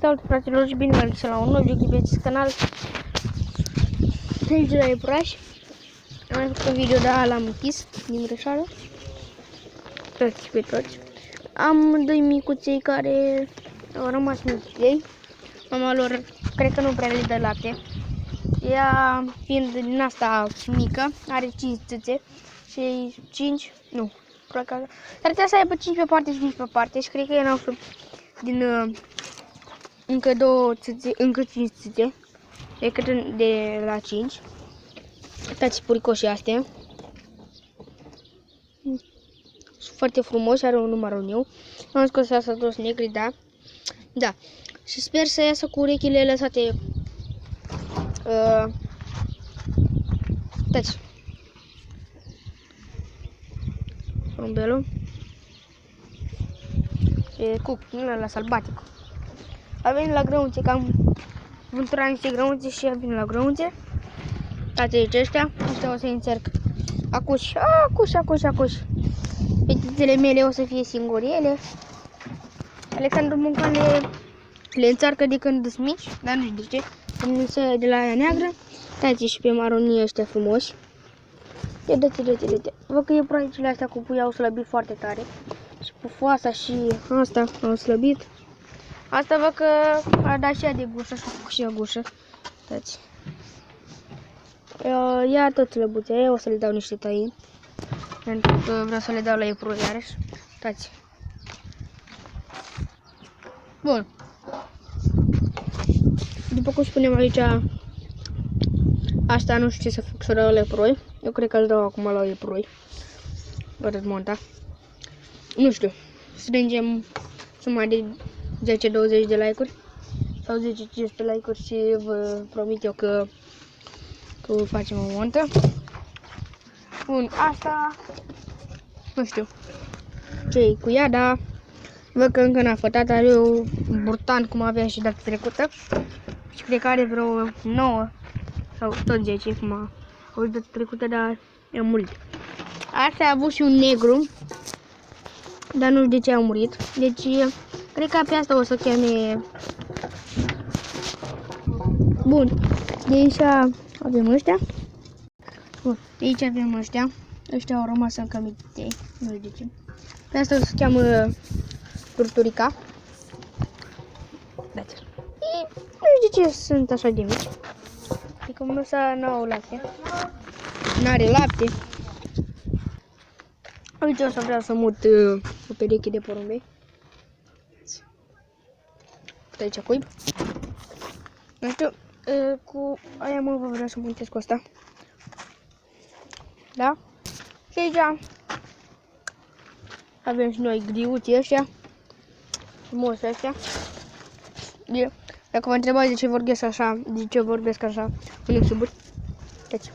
Salut fraților și bine v-am la un nou joc pe acest canal. Aici de la iepuraș. Am mai făcut un video, dar l-am închis din greșeală. Toți pe toți. Am doi micuței care au rămas mici ei. Mama lor cred că nu prea le dă lapte. Ea fiind din asta mică, are 5 țâțe și 5, nu, probabil că ar trebui să aibă 5 pe parte și 5 pe parte și cred că ei n-au din încă 2 țâțe, încă 5 țâțe, decât de la 5. Uitați puricoșii astea. Sunt foarte frumoși, are un număr eu. Am scos asta toți negri, da. Da. Și sper să iasă cu urechile lăsate. Uitați. Porumbelul. E cuc, nu la sălbatic. A venit la grăunțe, că am vânturat niște grăunțe și a venit la grăunțe. Uitați aici ăștia o să-i încerc. Acuși. Fetițele mele o să fie singuri ele. Alexandru Muncan le înțarcă de când sunt mici, dar nu știu de ce. Când se de la aia neagră. Uitați și pe maronii ăștia frumoși. Dă-te. Văd că iepurașele astea cu pui au slăbit foarte tare. Și pufoasa și asta au slăbit. Asta văd că a dat și ea de gușă și a făcut și ea gușă. Uitați. Ia tot slăbuțe, eu o să le dau niște tăini. Pentru că vreau să le dau la iepură iarăși. Uitați. Bun. După cum spunem aici, asta nu știu ce să fac, să dau la iepuroi. Eu cred că îl dau acum la iepuroi. Vă dezmonta. Nu știu. Strângem suma de 10-20 de like-uri. Sau 10-15 like-uri și vă promit eu că facem o montă. Bun, asta nu știu ce-i cu ea, dar văd că încă n-a fătat, are un burtan cum avea și data trecută. Și cred că are vreo 9 sau tot 10 cum a avut data trecută, dar e murit. Asta a avut și un negru, dar nu știu de ce a murit. Deci cred că pe asta o să cheme. Bun, de aici avem ăștia. Bun, de aici avem ăștia. Ăștia au rămas încă mitei, nu știu de ce. Pe asta se cheamă turturica. Dați. Nu știu de ce sunt așa de mici. Adică măsa n-au lapte. N-are lapte. Uite, o să vreau să mut o pereche de porumbei. Aici cuib. Nu știu, cu aia vă vreau să montez cu asta. Da? Și aici avem și noi griuții ăștia. Frumos ăștia. Dacă vă întrebați de ce vorbesc așa, în YouTube, uitați.